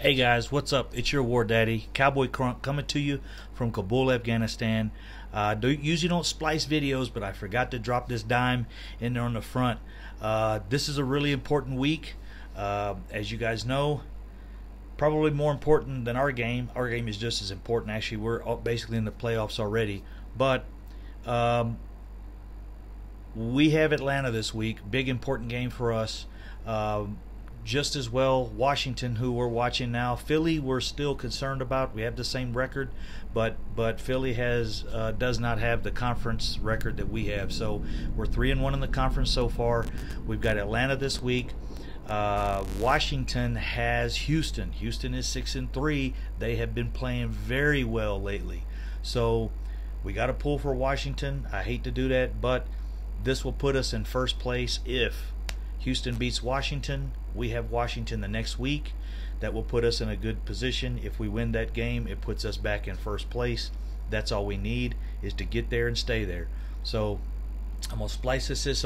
Hey guys, what's up? It's your war daddy, Cowboy Crunk, coming to you from Kabul, Afghanistan. Usually don't splice videos, but I forgot to drop this dime in there on the front. This is a really important week. As you guys know, probably more important than our game. Our game is just as important. Actually, we're basically in the playoffs already. But we have Atlanta this week. Big important game for us. Just as well Washington, who we're watching now. Philly we're still concerned about. We have the same record, but Philly does not have the conference record that we have. So we're 3-1 in the conference so far. We've got Atlanta this week. Washington has Houston. Houston is 6-3. They have been playing very well lately. So we got to pull for Washington. I hate to do that, but this will put us in first place if Houston beats Washington. We have Washington the next week. That will put us in a good position. If we win that game, it puts us back in first place. That's all we need, is to get there and stay there. So I'm gonna splice this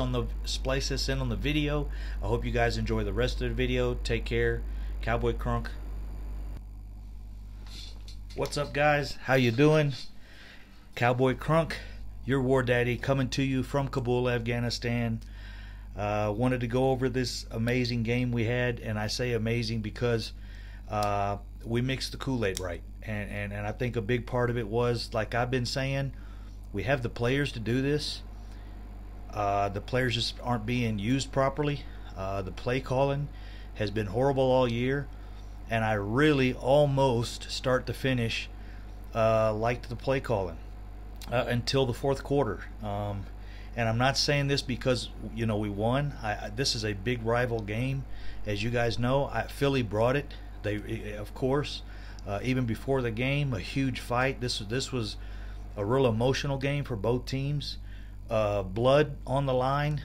in on the video. I hope you guys enjoy the rest of the video. Take care. Cowboy Crunk. What's up, guys? How you doing? Cowboy Crunk, your war daddy, coming to you from Kabul, Afghanistan. Wanted to go over this amazing game we had, and I say amazing because we mixed the Kool-Aid right, and I think a big part of it was, like I've been saying, we have the players to do this. The players just aren't being used properly. The play calling has been horrible all year, and I really almost start to finish liked the play calling until the fourth quarter. And I'm not saying this because, you know, we won. This is a big rival game. As you guys know, Philly brought it. They, of course, even before the game, a huge fight. This was a real emotional game for both teams. Blood on the line,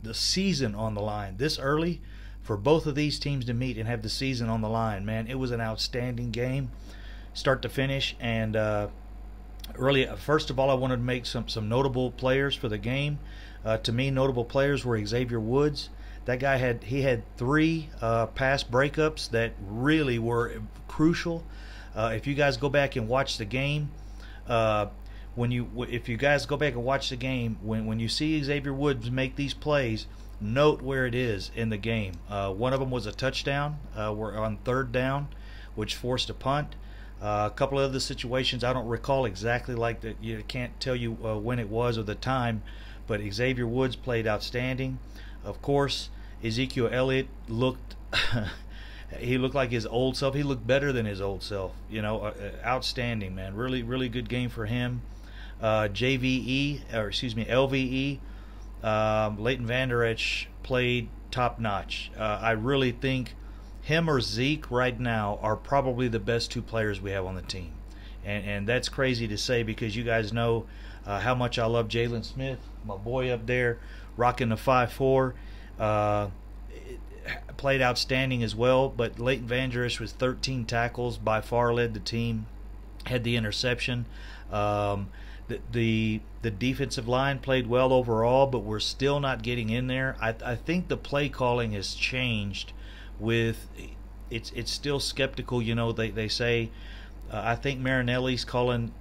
the season on the line. This early, for both of these teams to meet and have the season on the line, man, it was an outstanding game, start to finish. And really, first of all, I wanted to make some notable players for the game. To me, notable players were Xavier Woods. That guy had 3 pass breakups that really were crucial. If you guys go back and watch the game, when you see Xavier Woods make these plays, note where it is in the game. One of them was a touchdown. We're on 3rd down, which forced a punt. A couple of other situations I don't recall exactly, like that. You can't tell you when it was or the time, but Xavier Woods played outstanding. Of course, Ezekiel Elliott looked he looked like his old self. He looked better than his old self. You know, outstanding, man. Really good game for him. LVE, Leighton Vander Esch played top notch. I really think him or Zeke right now are probably the best 2 players we have on the team. And that's crazy to say because you guys know how much I love Jalen Smith, my boy up there, rocking the 5'4". Played outstanding as well, but Leighton Vander Esch was 13 tackles, by far led the team, had the interception. The defensive line played well overall, but we're still not getting in there. I think the play calling has changed. With it's still skeptical, you know. They say I think Marinelli's calling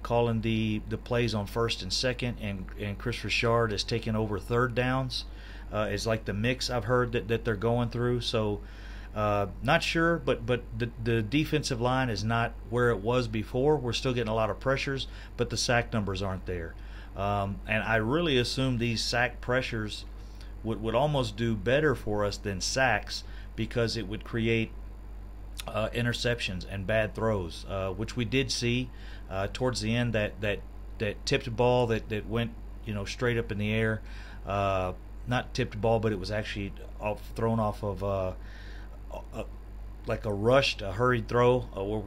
the plays on 1st and 2nd, and Chris Richard is taking over 3rd downs. It's like the mix I've heard that they're going through. So not sure, but the defensive line is not where it was before. We're still getting a lot of pressures, but the sack numbers aren't there. And I really assume these sack pressures would almost do better for us than sacks, because it would create interceptions and bad throws, which we did see towards the end. That tipped ball that went, you know, straight up in the air. Not tipped ball, but it was actually thrown off of like a hurried throw,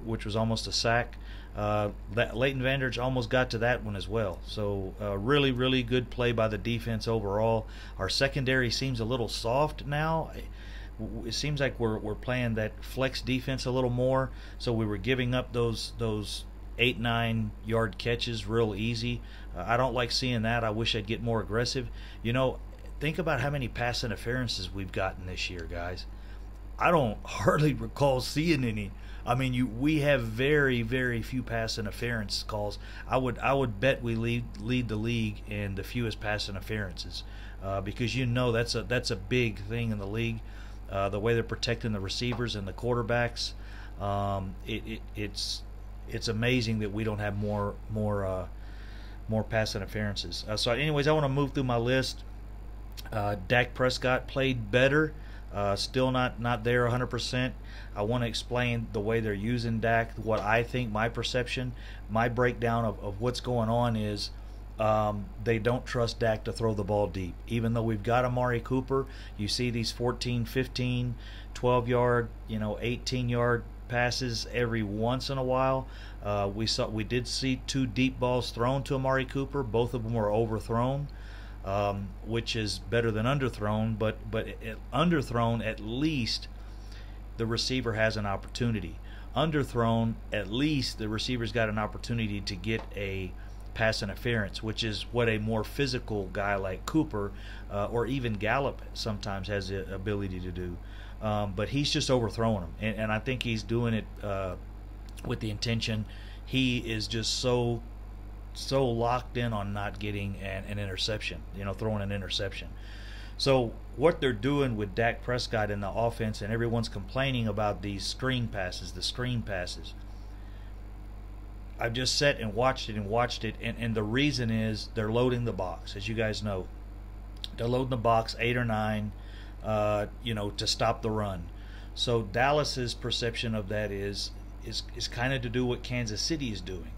which was almost a sack. That Leighton Vander Esch almost got to that one as well. So really good play by the defense overall. Our secondary seems a little soft now. It seems like we're playing that flex defense a little more, so we were giving up those 8-9 yard catches real easy. I don't like seeing that. I wish I'd get more aggressive. You know, think about how many pass interferences we've gotten this year, guys. I don't hardly recall seeing any. I mean, we have very, very few pass interference calls. I would bet we lead the league in the fewest pass interferences, because that's a big thing in the league. The way they're protecting the receivers and the quarterbacks, it's amazing that we don't have more pass interferences. So, anyways, I want to move through my list. Dak Prescott played better. Still not there 100%. I want to explain the way they're using Dak, what I think, my perception, my breakdown of what's going on is they don't trust Dak to throw the ball deep. Even though we've got Amari Cooper, you see these 14, 15, 12-yard, 18-yard passes every once in a while. We did see 2 deep balls thrown to Amari Cooper. Both of them were overthrown. Which is better than underthrown, but underthrown, at least the receiver has an opportunity. Underthrown, at least the receiver's got an opportunity to get a pass interference, which is what a more physical guy like Cooper or even Gallup sometimes has the ability to do. But he's just overthrowing them, and I think he's doing it with the intention. He is just so locked in on not getting an interception, throwing an interception. So what they're doing with Dak Prescott in the offense, and everyone's complaining about these screen passes, the screen passes. I've just sat and watched it, and the reason is they're loading the box. As you guys know, they're loading the box 8 or 9, to stop the run. So Dallas's perception of that is kind of to do what Kansas City is doing.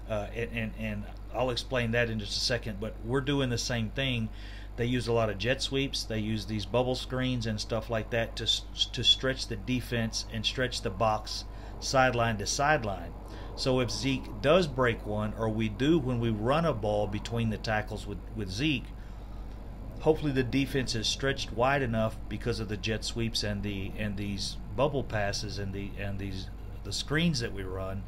And I'll explain that in just a second, but we're doing the same thing. They use a lot of jet sweeps. They use these bubble screens and stuff like that to stretch the defense and stretch the box sideline to sideline. So if Zeke does break one, or we do when we run a ball between the tackles with Zeke, hopefully the defense is stretched wide enough because of the jet sweeps and these bubble passes and the screens that we run.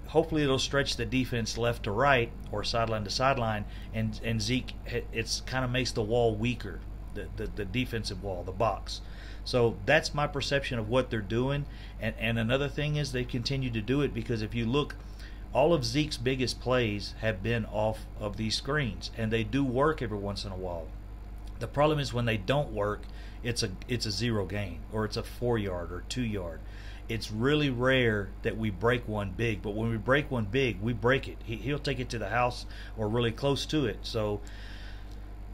Hopefully it'll stretch the defense left to right or sideline to sideline, and Zeke, it's kind of makes the wall weaker, the defensive wall, the box. So that's my perception of what they're doing. And another thing is they continue to do it because if you look, all of Zeke's biggest plays have been off of these screens, and they do work every once in a while. The problem is when they don't work, it's a 0 gain, or it's a 4-yard or 2-yard. It's really rare that we break one big, but when we break one big, we break it. He'll take it to the house or really close to it. So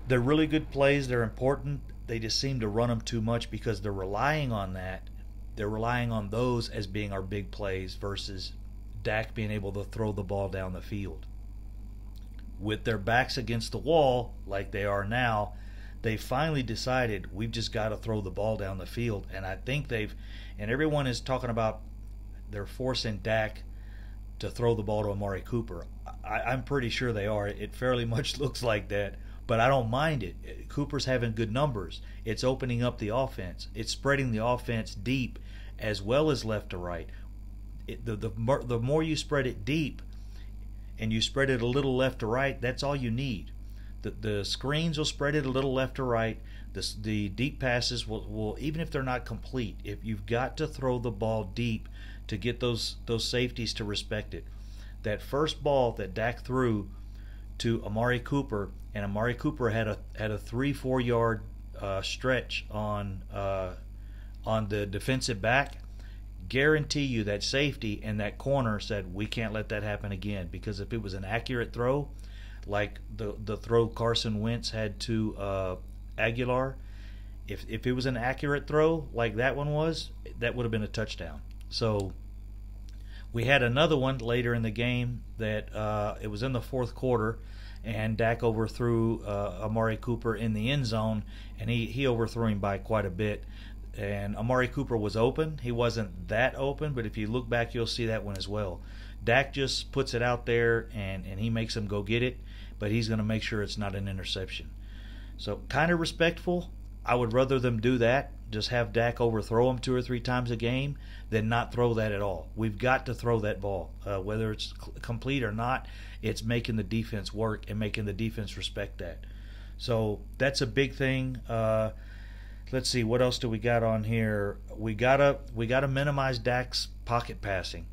they're really good plays. They're important. They just seem to run them too much because they're relying on that. They're relying on those as being our big plays versus Dak being able to throw the ball down the field. With their backs against the wall, like they are now, they finally decided we've just got to throw the ball down the field. And I think and everyone is talking about they're forcing Dak to throw the ball to Amari Cooper. I'm pretty sure they are. It fairly much looks like that, but I don't mind it. Cooper's having good numbers. It's opening up the offense. It's spreading the offense deep as well as left to right. The more you spread it deep and you spread it a little left to right, that's all you need. The screens will spread it a little left to right. The deep passes will, even if they're not complete, if you've got to throw the ball deep to get those safeties to respect it. That first ball that Dak threw to Amari Cooper, and Amari Cooper had a 3-4 yard stretch on the defensive back. Guarantee you that safety and that corner said we can't let that happen again, because if it was an accurate throw, like the throw Carson Wentz had to Aguilar, if it was an accurate throw like that one was, that would have been a touchdown. So we had another one later in the game that it was in the fourth quarter, and Dak overthrew Amari Cooper in the end zone, and he overthrew him by quite a bit. And Amari Cooper was open. He wasn't that open, but if you look back, you'll see that one as well. Dak just puts it out there, and he makes him go get it, but he's going to make sure it's not an interception. So kind of respectful. I would rather them do that, just have Dak overthrow him 2 or 3 times a game, than not throw that at all. We've got to throw that ball. Whether it's complete or not, it's making the defense work and making the defense respect that. So that's a big thing. let's see, what else do we got on here? We gotta minimize Dak's pocket passing.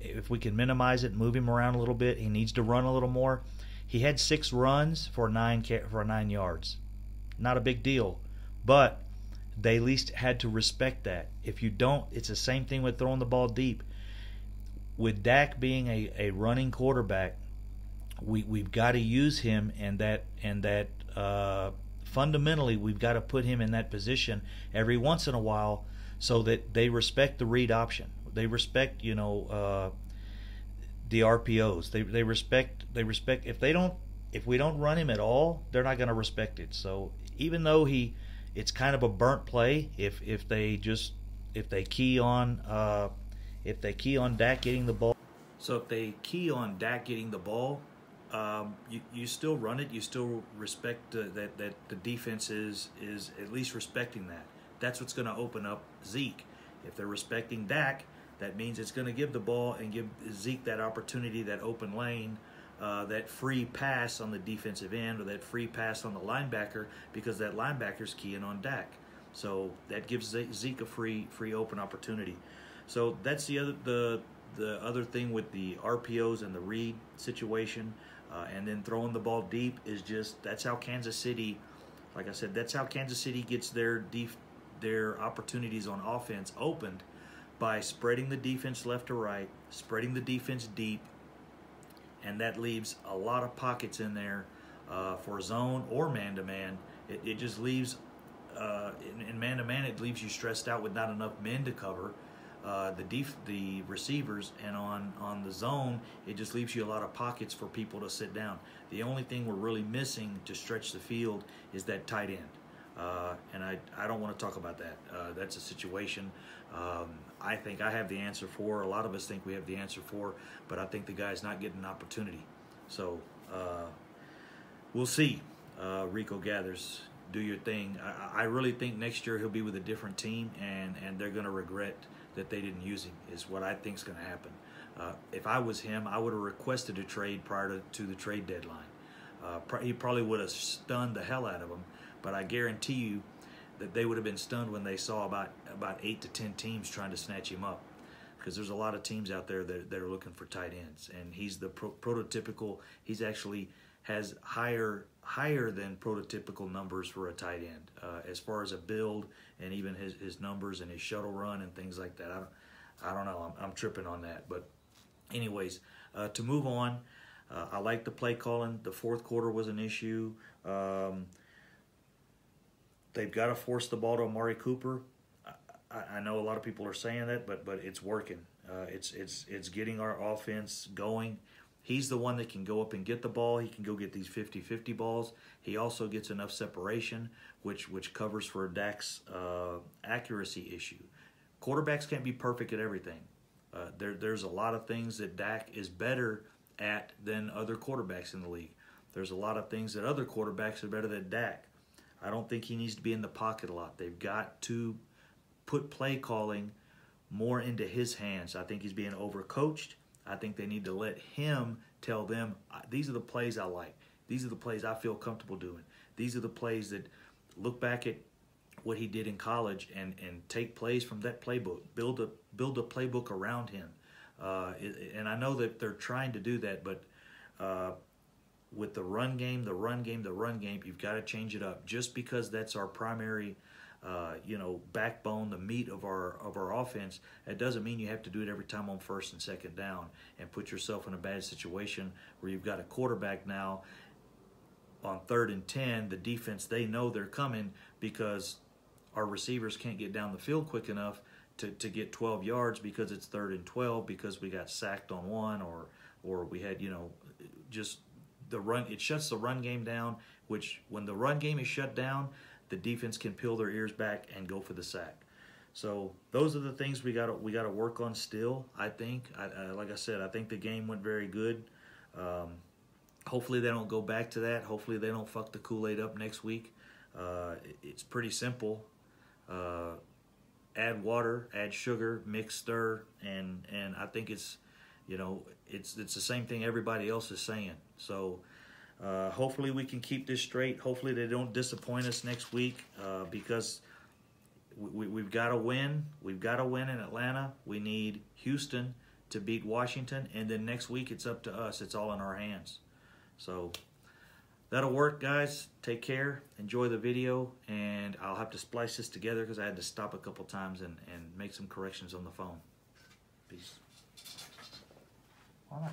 If we can minimize it, move him around a little bit. He needs to run a little more. He had 6 runs for 9 yards. Not a big deal, but they at least had to respect that. If you don't, it's the same thing with throwing the ball deep. With Dak being a running quarterback, we've got to use him, and that fundamentally we've got to put him in that position every once in a while so that they respect the read option. They respect the RPOs. They respect if we don't run him at all, they're not going to respect it. So even though it's kind of a burnt play if they key on Dak getting the ball. So if they key on Dak getting the ball, you still run it. You still respect that the defense is at least respecting that. That's what's going to open up Zeke. If they're respecting Dak, that means it's going to give the ball and give Zeke that opportunity, that open lane, that free pass on the defensive end, or that free pass on the linebacker, because that linebacker's keying on Dak. So that gives Zeke a free open opportunity. So that's the other thing with the RPOs and the read situation, and then throwing the ball deep is just, that's how Kansas City, like I said, that's how Kansas City gets their opportunities on offense opened, by spreading the defense left to right, spreading the defense deep, and that leaves a lot of pockets in there for zone or man-to-man. It just leaves, in man-to-man, it leaves you stressed out with not enough men to cover the receivers, and on the zone, it just leaves you a lot of pockets for people to sit down. The only thing we're really missing to stretch the field is that tight end. And I don't want to talk about that. That's a situation I think I have the answer for. A lot of us think we have the answer for, but I think the guy's not getting an opportunity. So we'll see. Rico Gathers, do your thing. I really think next year he'll be with a different team, and they're going to regret that they didn't use him, is what I think is going to happen. If I was him, I would have requested a trade prior to the trade deadline. He probably would have stunned the hell out of him, but I guarantee you that they would have been stunned when they saw about 8 to 10 teams trying to snatch him up, because there's a lot of teams out there that are looking for tight ends, and he's the prototypical. He's actually has higher than prototypical numbers for a tight end as far as a build, and even his numbers and his shuttle run and things like that. I don't know. I'm tripping on that, but anyways, to move on. I like the play calling. The fourth quarter was an issue. They've got to force the ball to Amari Cooper. I know a lot of people are saying that, but it's working. It's getting our offense going. He's the one that can go up and get the ball. He can go get these 50-50 balls. He also gets enough separation, which covers for Dak's accuracy issue. Quarterbacks can't be perfect at everything. There's a lot of things that Dak is better at than other quarterbacks in the league. There's a lot of things that other quarterbacks are better than Dak. I don't think he needs to be in the pocket a lot. They've got to put play calling more into his hands. I think he's being overcoached. I think they need to let him tell them, these are the plays I like. These are the plays I feel comfortable doing. These are the plays that look back at what he did in college and take plays from that playbook. Build a playbook around him. And I know that they're trying to do that, but with the run game, you've got to change it up. Just because that's our primary, backbone, the meat of our offense, it doesn't mean you have to do it every time on first and second down and put yourself in a bad situation where you've got a quarterback now on 3rd and 10. The defense, they know they're coming because our receivers can't get down the field quick enough to get 12 yards because it's 3rd and 12 because we got sacked on one or we had, just the run. It shuts the run game down, which when the run game is shut down, the defense can peel their ears back and go for the sack. So those are the things we got to work on still. I think, like I said, I think the game went very good. Hopefully they don't go back to that. Hopefully they don't fuck the Kool-Aid up next week. It's pretty simple. Add water, add sugar, mix, stir, and I think it's the same thing everybody else is saying. So hopefully we can keep this straight. Hopefully they don't disappoint us next week because we've got to win. We've got to win in Atlanta. We need Houston to beat Washington, and then next week it's up to us. It's all in our hands. So that'll work, guys. Take care. Enjoy the video, and I'll have to splice this together because I had to stop a couple times and make some corrections on the phone. Peace. All right.